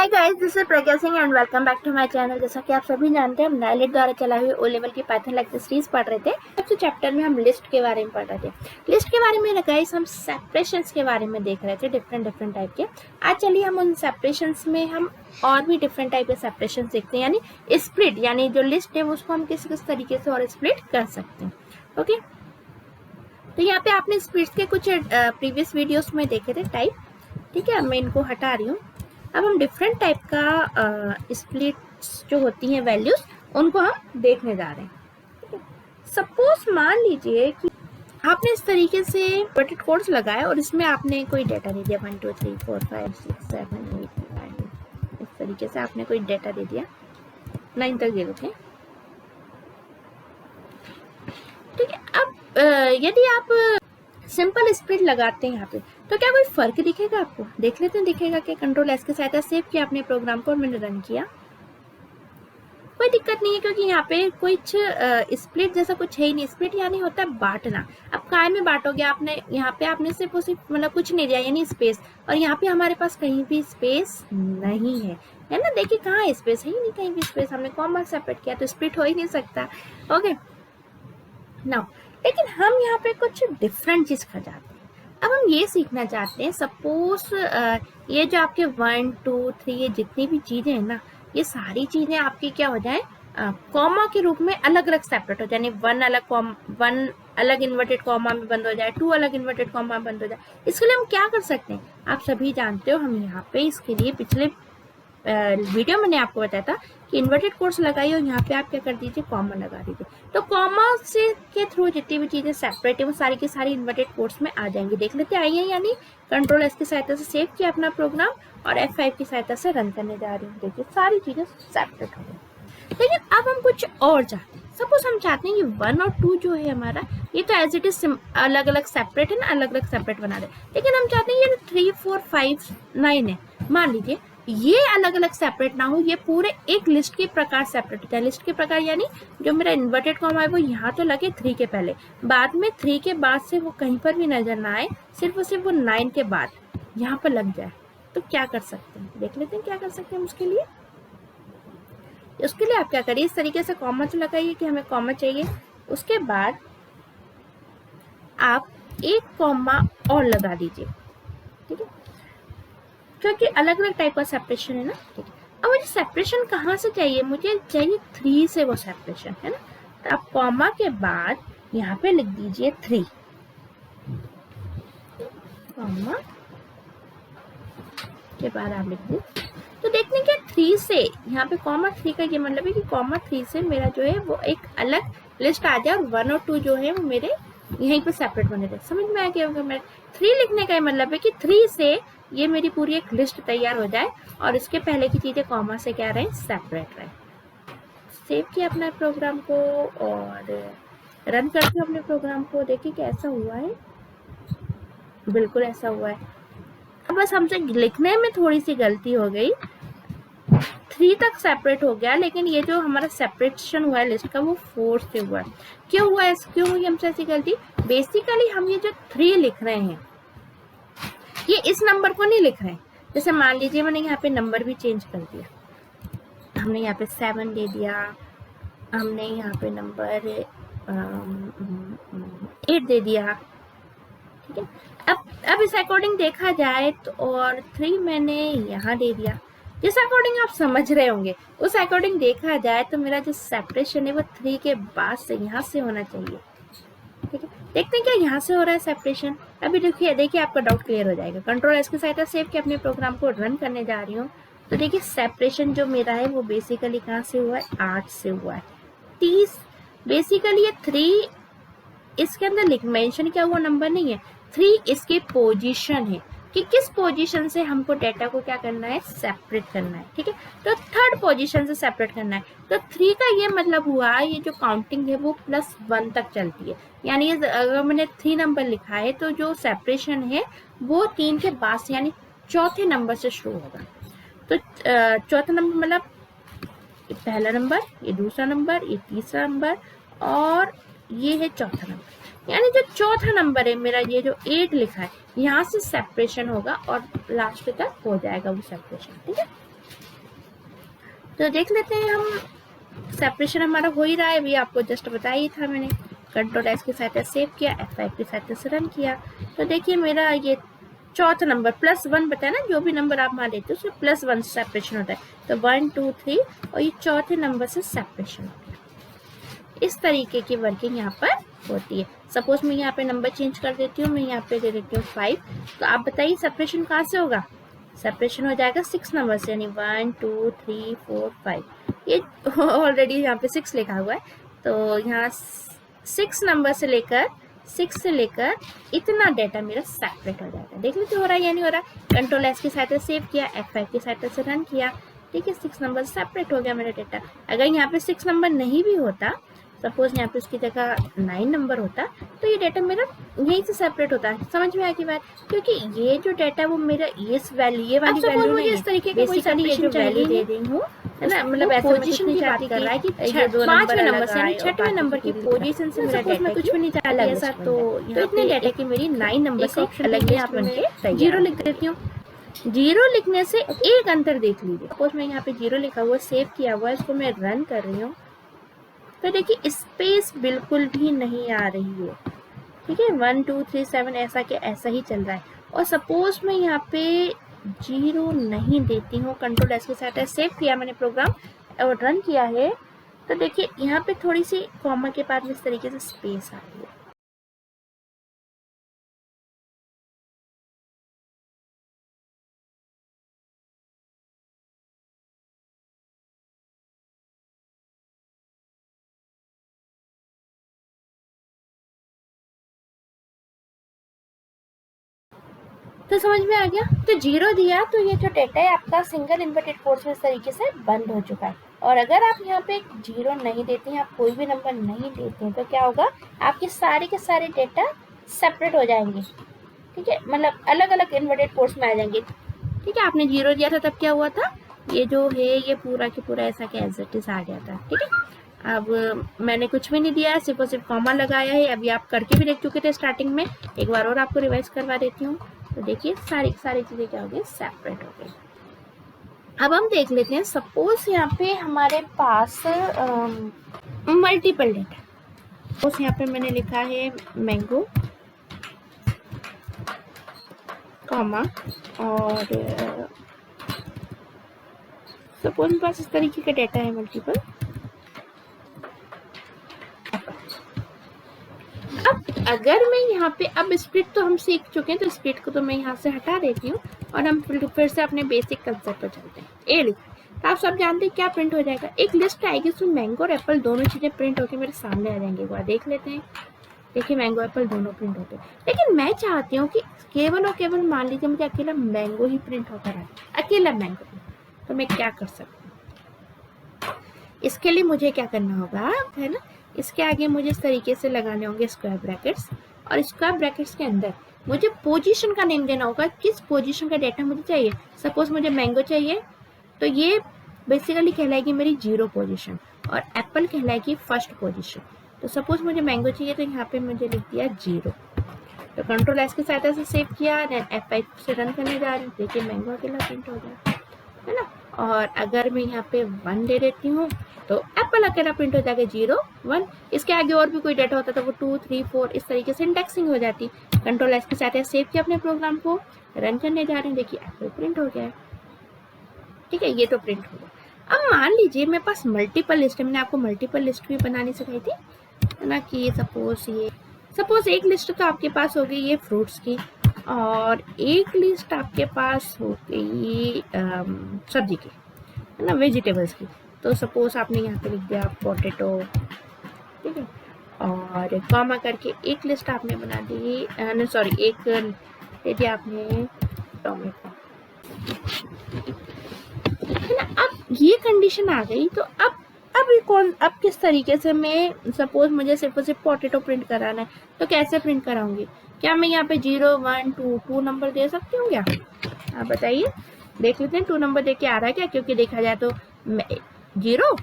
Hi guys, this is Pragya Singh and welcome back to my channel. जैसा कि आप सभी जानते हैं, हम नाइलेट द्वारा चलाई हुई ओ लेवल की पाइथन लेक्चर सीरीज पढ़ रहे थे। सबसे चैप्टर में हम लिस्ट के बारे में पढ़ रहे थे। लिस्ट के बारे में गाइस हम सेपरेशंस के बारे में देख रहे थे, डिफरेंट टाइप के। आज चलिए हम उन सेपरेशंस में हम और भी डिफरेंट टाइप के सेपरेशंस देखते हैं, यानी स्प्लिट, यानी जो लिस्ट है उसको हम किस किस तरीके से और स्प्लिट कर सकते हैं। ओके, तो यहाँ पे आपने स्प्लिट के कुछ प्रीवियस वीडियोस में देखे थे टाइप। ठीक है, मैं इनको हटा रही हूँ। अब हम डिफरेंट टाइप का स्प्लिट्स जो होती हैं वैल्यूज, उनको हम देखने जा रहे हैं। सपोज मान लीजिए कि आपने इस तरीके से इन्वर्टेड कोड्स लगाया और इसमें आपने कोई डेटा दे दिया 1 2 3 4 5 6 7 8 9। इस तरीके से आपने कोई डेटा दे दिया, 9 तक दे देते हैं। ठीक है, अब यदि आप सिंपल स्प्लिट लगाते हैं यहाँ पे, तो क्या कोई फर्क दिखेगा आपको? देख लेते हैं, दिखेगा कि कंट्रोल एस के सहायता सेव किया अपने प्रोग्राम को और मैंने रन किया, कोई दिक्कत नहीं है, क्योंकि यहाँ पे कुछ स्प्लिट जैसा कुछ है ही नहीं। स्प्लिट यानी होता है बांटना। अब काय में बांटोगे आपने? यहाँ पे आपने सिर्फ मतलब कुछ नहीं दिया, यानी स्पेस, और यहाँ पे हमारे पास कहीं भी स्पेस नहीं है ना। देखिए कहाँ स्पेस है ही नहीं, कहीं भी स्पेस। हमने कॉमा सेपरेट किया तो स्प्लिट हो ही नहीं सकता। ओके नाउ, लेकिन हम यहाँ पे कुछ डिफरेंट चीज कर जाते हैं। अब हम ये सीखना चाहते हैं, सपोज ये जो आपके 1 2 3 ये जितनी भी चीजें हैं ना, ये सारी चीजें आपकी क्या हो जाए, कॉमा के रूप में अलग अलग सेपरेट हो जाए। यानी 1 अलग इन्वर्टेड कॉमा में बंद हो जाए, 2 अलग इन्वर्टेड कॉमा में बंद हो जाए। इसके लिए हम क्या कर सकते हैं? आप सभी जानते हो, हम यहाँ पे इसके लिए पिछले वीडियो मैंने आपको बताया था कि इन्वर्टेड कोड्स लगाइए और यहाँ पे आप क्या कर दीजिए, कॉमा लगा दीजिए। तो कॉमा से के थ्रू जितनी भी चीजें सेपरेट है वो सारी की सारी इन्वर्टेड कोड्स में आ जाएंगी। देख लेते आई है, यानी कंट्रोल एस की सहायता से सेव किया अपना प्रोग्राम और F5 की सहायता से रन करने जा रही हूँ। देखिए सारी चीजें सेपरेट हो गई। लेकिन अब हम कुछ और चाहते हैं। सपोज हम चाहते हैं कि 1 और 2 जो है हमारा, ये तो एज इट इज अलग अलग सेपरेट है ना, अलग अलग सेपरेट बना रहे, लेकिन हम चाहते हैं ये 3 4 5 9 है, मान लीजिए ये अलग अलग सेपरेट ना हो, ये पूरे एक लिस्ट के प्रकार सेपरेट होता है। लिस्ट के प्रकार यानी जो मेरा इन्वर्टेड कॉमा है वो यहाँ तो लगे 3 के पहले, बाद में 3 के बाद से वो कहीं पर भी नजर ना आए, सिर्फ और सिर्फ वो 9 के बाद यहाँ पर लग जाए। तो क्या कर सकते हैं, देख लेते हैं क्या कर सकते हैं उसके लिए। उसके लिए आप क्या करिए, इस तरीके से कॉमा तो लगाइए कि हमें कॉमा चाहिए। उसके बाद आप एक कॉमा और लगा दीजिए, ठीक है, क्योंकि अलग अलग टाइप का सेपरेशन है ना। ठीक है, अब मुझे सेपरेशन कहाँ से चाहिए? मुझे चाहिए 3 से वो सेपरेशन, है ना। तो आप कॉमा के बाद यहाँ पे लिख दीजिए 3, कॉमा के बाद आप लिख दीजिए। तो देखने के 3 से यहाँ पे कॉमा 3 का ये मतलब है कि कॉमा 3 से मेरा जो है वो एक अलग लिस्ट आ जाए और 1 और 2 जो है वो मेरे यहीं पे सेपरेट बने रहे। समझ में आ गया होगा? मेरे 3 लिखने का मतलब है कि 3 से ये मेरी पूरी एक लिस्ट तैयार हो जाए और इसके पहले की चीजें कॉमा से क्या रहे, सेपरेट रहे। सेव किया अपने प्रोग्राम को और रन करते अपने प्रोग्राम को। देखिए कैसा हुआ है, बिल्कुल ऐसा हुआ है। अब बस हमसे लिखने में थोड़ी सी गलती हो गई, 3 तक सेपरेट हो गया, लेकिन ये जो हमारा सेपरेशन हुआ है लिस्ट का वो 4 से हुआ है। क्यों हुआ है, क्यों हुई हमसे ऐसी गलती? बेसिकली हम ये जो 3 लिख रहे हैं ये इस नंबर को नहीं लिख रहे हैं। जैसे मान लीजिए मैंने यहाँ पे नंबर भी चेंज कर दिया, हमने यहाँ पे 7 दे दिया, हमने यहाँ पे नंबर 8 दे दिया। ठीक है, अब इस अकॉर्डिंग देखा जाए तो, और 3 मैंने यहाँ दे दिया, जिस अकॉर्डिंग आप समझ रहे होंगे उस अकॉर्डिंग देखा जाए तो मेरा जो सेपरेशन है वो 3 के बाद से यहाँ से होना चाहिए। ठीक है, देखते हैं क्या यहाँ से हो रहा है सेपरेशन। अभी देखिए आपका डाउट क्लियर हो जाएगा। कंट्रोल एस की सहायता सेव के अपने प्रोग्राम को रन करने जा रही हूँ। तो देखिए सेपरेशन जो मेरा है वो बेसिकली कहाँ से हुआ है, 8 से हुआ है। 30 बेसिकली ये 3 इसके अंदर मेंशन किया हुआ नंबर नहीं है, 3 इसकी पोजीशन है कि किस पोजीशन से हमको डेटा को क्या करना है, सेपरेट करना है। ठीक है, तो 3rd पोजीशन से सेपरेट करना है। तो 3 का ये मतलब हुआ, ये जो काउंटिंग है वो +1 तक चलती है। यानी अगर मैंने 3 नंबर लिखा है तो जो सेपरेशन है वो 3 के बाद से यानी चौथे नंबर से शुरू होगा। तो चौथा नंबर मतलब पहला नंबर, ये दूसरा नंबर, ये तीसरा नंबर और ये है चौथा नंबर। यानी जो चौथा नंबर है मेरा, ये जो 8 लिखा है, यहाँ से सेपरेशन होगा और लास्ट तक हो जाएगा वो सेपरेशन। ठीक है, तो देख लेते हैं हम, सेपरेशन हमारा हो ही रहा है, अभी आपको जस्ट बताया ही था मैंने। कंट्रोल एस की सहायता सेव किया, F5 की सहायता से रन किया। तो देखिए मेरा ये चौथा नंबर +1 बताया ना, जो भी नंबर आप मान लेते हो उसमें +1 सेपरेशन होता है। तो 1 2 3 और ये चौथे नंबर से सेपरेशन हो गया। इस तरीके की वर्किंग यहाँ पर होती है। सपोज मैं यहाँ पे नंबर चेंज कर देती हूँ, मैं यहाँ पे दे देती हूँ 5। तो आप बताइए सेपरेशन कहाँ से होगा? सेपरेशन हो जाएगा 6 नंबर से, यानी 1 2 3 4 5। ये ऑलरेडी यहाँ पे 6 लिखा हुआ है, तो यहाँ 6 नंबर से लेकर 6 से लेकर इतना डेटा मेरा सेपरेट हो जाएगा। देख लीजिए हो रहा है या नहीं हो रहा है। कंट्रोल एस की सहायता सेव किया, F5 की सहायता से रन किया। ठीक है, 6 नंबर सेपरेट हो गया मेरा डेटा। अगर यहाँ पे 6 नंबर नहीं भी होता, सपोज यहाँ पे उसकी जगह 9 नंबर होता, तो ये डेटा मेरा यहीं से सेपरेट होता है। समझ में आ गई बात? क्योंकि ये जो डेटा है वो मेरा इस वैल्यू, ये वाली वैल्यू मुझे इस तरीके का कोई सेपरेशन वैल्यू दे रही हूँ, है ना, मतलब ऐसे पोजीशन की बात कर रहा है कि 5वें नंबर से, यानी 6वें नंबर की पोजीशन से मेरा डेटा कुछ भी नहीं चाहता ऐसा, तो इतने डेटा की मेरी 9 नंबर से अलग यहाँ पे 0 लिख देती हूँ। 0 लिखने से एक अंतर देख लीजिए। सपोज मैं यहाँ पे 0 लिखा हुआ, सेव किया हुआ, इसको मैं रन कर रही हूँ, तो देखिए स्पेस बिल्कुल भी नहीं आ रही है। ठीक है, 1 2 3 7 ऐसा के ऐसा ही चल रहा है। और सपोज मैं यहाँ पे 0 नहीं देती हूँ, कंट्रोल एस के साथ सेव किया मैंने प्रोग्राम और रन किया है, तो देखिए यहाँ पे थोड़ी सी कॉमा के बाद में इस तरीके से स्पेस आ रही है। तो समझ में आ गया। तो 0 दिया तो ये जो डेटा है आपका सिंगल इन्वर्टेड कोर्स में इस तरीके से बंद हो चुका है। और अगर आप यहाँ पे 0 नहीं देते हैं, आप कोई भी नंबर नहीं देते हैं, तो क्या होगा, आपके सारे के सारे डेटा सेपरेट हो जाएंगे। ठीक है, मतलब अलग अलग इन्वर्टेड कोर्स में आ जाएंगे। ठीक है, आपने 0 दिया था तब क्या हुआ था, ये जो है ये पूरा के पूरा ऐसा के एज इट इज आ गया था। ठीक है, अब मैंने कुछ भी नहीं दिया है, सिर्फ और सिर्फ कॉमा लगाया है। अभी आप करके भी देख चुके थे स्टार्टिंग में, एक बार और आपको रिवाइज करवा देती हूँ। तो देखिए सारी चीजें क्या हो गई, सेपरेट हो गई। अब हम देख लेते हैं, सपोज यहाँ पे हमारे पास मल्टीपल डेटा, सपोज यहाँ पे मैंने लिखा है मैंगो कॉमा, और सपोज मेरे पास इस तरीके का डेटा है मल्टीपल। अब अगर मैं यहाँ पे, अब स्प्लिट तो हम सीख चुके हैं, तो स्प्लिट को तो मैं यहाँ से हटा देती हूँ और हम फिर से अपने बेसिक कंसेप्ट पर चलते हैं। ए लिखा, तो आप सब जानते हैं क्या प्रिंट हो जाएगा, एक लिस्ट आएगी उसमें मैंगो और एप्पल दोनों चीजें प्रिंट होकर मेरे सामने आ जाएंगे। एक बार देख लेते हैं। देखिए मैंगो एप्पल दोनों प्रिंट होते हैं, लेकिन मैं चाहती हूँ कि केवल और केवल मान लीजिए मुझे अकेला मैंगो ही प्रिंट होकर आए, अकेला मैंगो। तो मैं क्या कर सकती हूँ, इसके लिए मुझे क्या करना होगा, है ना, इसके आगे मुझे इस तरीके से लगाने होंगे स्क्वायर ब्रैकेट्स, और स्क्वायर ब्रैकेट्स के अंदर मुझे पोजीशन का नेम देना होगा, किस पोजीशन का डेटा मुझे चाहिए। सपोज मुझे मैंगो चाहिए, तो ये बेसिकली कहलाएगी मेरी 0 पोजीशन, और एप्पल कहलाएगी फर्स्ट पोजीशन। तो सपोज मुझे मैंगो चाहिए, तो यहाँ पे मुझे लिख दिया 0। तो कंट्रोल एस की सहायता से सेव किया, देन F5 से रन करने जा रही हूँ। देखिए मैंगो अकेला प्रिंट हो गया, है ना। और अगर मैं यहाँ पे 1 दे देती हूँ, तो एप्पल अकेला प्रिंट हो जाएगा 0 1। इसके आगे और भी कोई डेटा होता तो वो 2 3 4 इस तरीके से इंडेक्सिंग हो जाती। कंट्रोल एस के साथ सेव किया अपने प्रोग्राम को, रन करने जा रहे हैं। देखिए एप्पल प्रिंट हो गया है। ठीक है, ये तो प्रिंट हो गया। अब मान लीजिए मेरे पास मल्टीपल लिस्ट है, मैंने आपको मल्टीपल लिस्ट भी बनानी सिखाई थी, है ना, कि सपोज एक लिस्ट तो आपके पास हो गई ये फ्रूट्स की, और एक लिस्ट आपके पास हो गई सब्जी की, है ना, वेजिटेबल्स की। तो सपोज आपने यहाँ पे लिख दिया पोटैटो, ठीक है, और कॉमा करके एक लिस्ट आपने बना दी, एक दे दिया आपने टोमेटो, है ना। अब ये कंडीशन आ गई, तो अब किस तरीके से मैं, सपोज मुझे सिर्फ पोटैटो प्रिंट कराना है, तो कैसे प्रिंट कराऊंगी? क्या मैं यहाँ पे 0 1 2 नंबर दे सकती हूँ क्या? आप बताइए, देख लेते हैं 2 नंबर दे के आ रहा है क्या? क्योंकि देखा जाए तो 0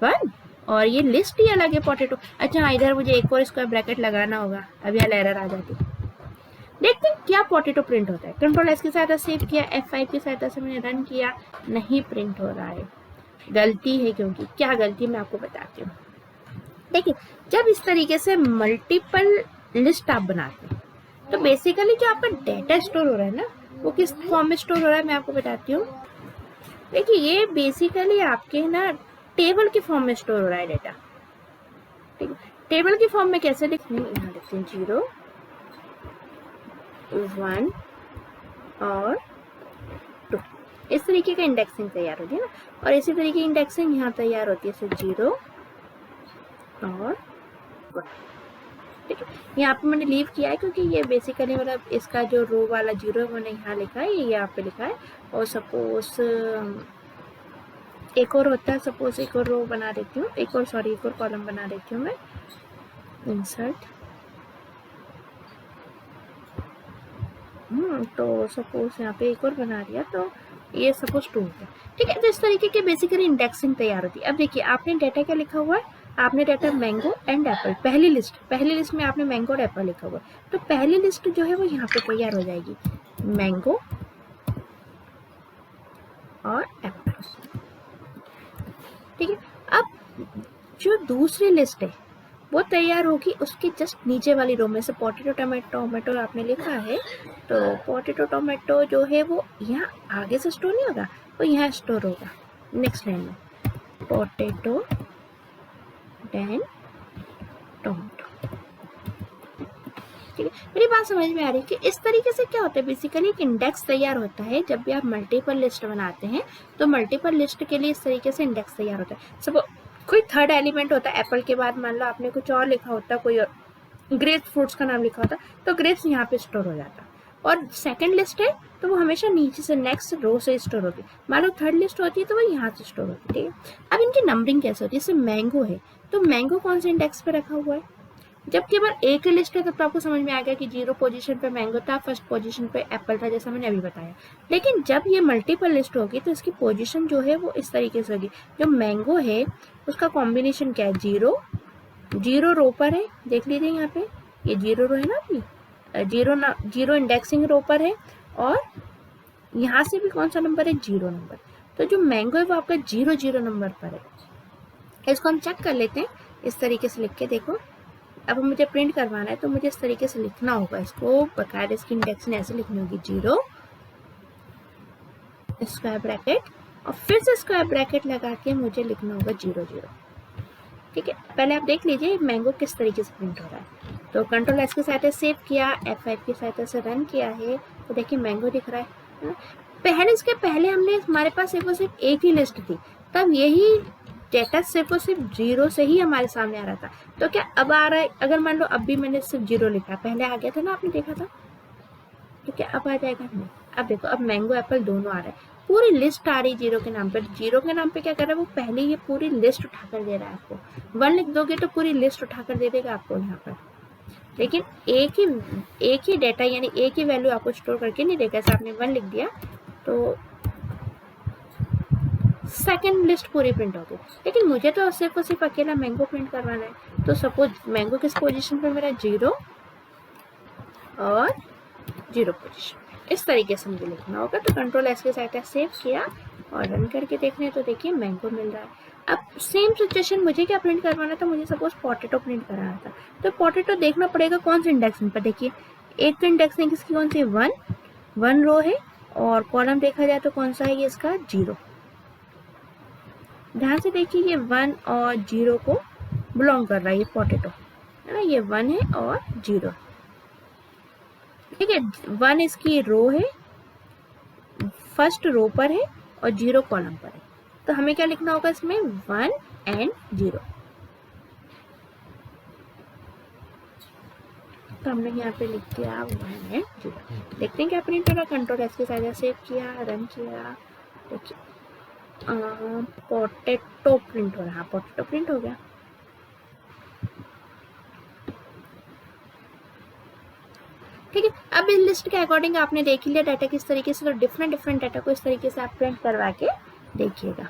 1 और ये लिस्ट ही अलग है पोटैटो। अच्छा इधर मुझे एक और स्क्वायर ब्रैकेट लगाना होगा, अब यहाँ एरर आ जाती। देखते हैं क्या पोटैटो प्रिंट होता है। कंट्रोल एस की सहायता सेव किया, F5 की सहायता से मैंने रन किया, नहीं प्रिंट हो रहा है। गलती है, क्योंकि क्या गलती मैं आपको बताती हूँ। देखिए, जब इस तरीके से मल्टीपल लिस्ट आप बनाते हैं तो बेसिकली जो आपका डेटा स्टोर हो रहा है ना, वो किस फॉर्म में स्टोर हो रहा है मैं आपको बताती हूँ। देखिए, ये बेसिकली आपके ना टेबल के फॉर्म में स्टोर हो रहा है डेटा। ठीक है, टेबल की फॉर्म में कैसे लिखते हैं, यहाँ लिखते हैं 0 1 और 2। इस तरीके का इंडेक्सिंग तैयार होती है ना, और इसी तरीके की इंडेक्सिंग यहाँ तैयार होती है 0 और 1। ठीक है, यहाँ पे मैंने लीव किया है क्योंकि ये बेसिकली मतलब इसका जो रो वाला 0 है मैंने यहाँ लिखा है, ये यहाँ पे लिखा है। और सपोज एक और होता है, सपोज एक और रो बना देती हूँ, एक और कॉलम बना देती हूँ मैं, इंसर्ट। तो सपोज यहाँ पे एक और बना दिया, तो ये सपोज 2 होता है। ठीक है, तो इस तरीके की बेसिकली इंडेक्सिंग तैयार होती है। अब देखिए, आपने डाटा क्या लिखा हुआ है, आपने डाटा मैंगो एंड एप्पल, पहली लिस्ट में आपने मैंगो और एप्पल लिखा हुआ है, तो पहली लिस्ट जो है वो यहाँ पे तैयार हो जाएगी, मैंगो और एप्पल। ठीक है, अब जो दूसरी लिस्ट है वो तैयार होगी उसके जस्ट नीचे वाली रो में से। पोटैटो टोमेटो आपने लिखा है, तो पोटैटो टोमेटो जो है वो यहाँ आगे से स्टोर नहीं होगा, वो यहाँ स्टोर होगा नेक्स्ट लाइन में, पोटैटो देन टोमेटो। ठीक है, मेरी बात समझ में आ रही है कि इस तरीके से क्या होता है, बेसिकली एक इंडेक्स तैयार होता है। जब भी आप मल्टीपल लिस्ट बनाते हैं तो मल्टीपल लिस्ट के लिए इस तरीके से इंडेक्स तैयार होता है। सब कोई थर्ड एलिमेंट होता है, एप्पल के बाद मान लो आपने कुछ और लिखा होता, कोई और ग्रेप्स फ्रूट्स का नाम लिखा होता, तो ग्रेप्स यहाँ पे स्टोर हो जाता। और सेकंड लिस्ट है तो वो हमेशा नीचे से नेक्स्ट रो से स्टोर होती है। मान लो थर्ड लिस्ट होती है तो वो यहाँ से स्टोर होती है। ठीक है, अब इनकी नंबरिंग कैसे होती है, जैसे मैंगो है तो मैंगो कौन से इंडेक्स पे रखा हुआ है, जब केवल एक लिस्ट है तब तो आपको समझ में आ गया कि 0 पोजीशन पे मैंगो था, फर्स्ट पोजीशन पे एप्पल था, जैसा मैंने अभी बताया। लेकिन जब ये मल्टीपल लिस्ट होगी तो इसकी पोजीशन जो है वो इस तरीके से होगी। जो मैंगो है उसका कॉम्बिनेशन क्या है, 0 रो पर है, देख लीजिए यहाँ पे ये 0 रो है ना अपनी, 0 इंडेक्सिंग रो पर है, और यहाँ से भी कौन सा नंबर है, 0 नंबर। तो जो मैंगो है वो आपका 0 नंबर पर है। इसको हम चेक कर लेते हैं, इस तरीके से लिख के देखो। अब मुझे प्रिंट करवाना है तो मुझे इस तरीके से लिखना होगा, इसको बकायदा इसकी इंडेक्शन ऐसे लिखनी होगी, 0 स्क्वायर ब्रैकेट और फिर से स्क्वायर ब्रैकेट लगा के मुझे लिखना होगा 0 ठीक है, पहले आप देख लीजिए मैंगो किस तरीके से प्रिंट हो रहा है। तो कंट्रोल एस की सहायता से सेव किया, F5 की सहायता से रन किया है, तो देखिए मैंगो दिख रहा है। पहले इसके पहले हमने हमारे पास सिर्फ एक ही लिस्ट थी, तब यही डेटा सिर्फ 0 से ही हमारे सामने आ रहा था। तो क्या अब आ रहा है, अगर मान लो अब भी मैंने सिर्फ 0 लिखा, पहले आ गया था ना, आपने देखा था, तो क्या अब आ जाएगा नहीं। अब देखो, अब मैंगो एप्पल दोनों आ रहा है, पूरी लिस्ट आ रही 0 के नाम पर। 0 के नाम पे क्या कर रहा है, वो पहले ये पूरी लिस्ट उठाकर दे रहा है आपको। 1 लिख दोगे तो पूरी लिस्ट उठाकर दे देगा आपको यहाँ पर, लेकिन एक ही डेटा यानी एक ही वैल्यू आपको स्टोर करके नहीं देगा। जैसे आपने 1 लिख दिया तो सेकंड लिस्ट पूरी प्रिंट होगी, लेकिन मुझे तो सिर्फ और सिर्फ अकेला मैंगो प्रिंट करवाना है। तो सपोज मैंगो किस पोजीशन पे मेरा 0 और 0 पोजीशन, इस तरीके से मुझे लिखना होगा। तो कंट्रोल एस के साथ सेव किया और रन करके देखने, तो देखिए मैंगो मिल रहा है। अब सेम सिचुएशन, मुझे क्या प्रिंट करवाना था, मुझे सपोज पोटैटो प्रिंट कराना था, तो पोटैटो देखना पड़ेगा कौन सी इंडेक्सिंग पर। देखिए एक तो इंडेक्सिंग इसकी कौन सी, 1 रो है, और कॉलम देखा जाए तो कौन सा है ये इसका, 0। ध्यान से देखिए ये 1 और 0 को बिलोंग कर रहा है, ये पोटैटो है ना, ये 1 है और 0। ठीक है, 1 इसकी रो है, फर्स्ट रो पर है, और 0 कॉलम पर है। तो हमें क्या लिखना होगा इसमें, 1 एंड 0। तो हमने यहाँ पे लिख दिया 1 एंड 0। देखते हैं क्या प्रिंट होगा। कंट्रोल एस के साथ सेव किया, रन किया, देखिए पोटैटो प्रिंट हो रहा है, पोटैटो प्रिंट हो गया। ठीक है, अब इस लिस्ट के अकॉर्डिंग आपने देख लिया डाटा किस तरीके से, तो डिफरेंट डाटा को इस तरीके से आप प्रिंट करवा के देखिएगा।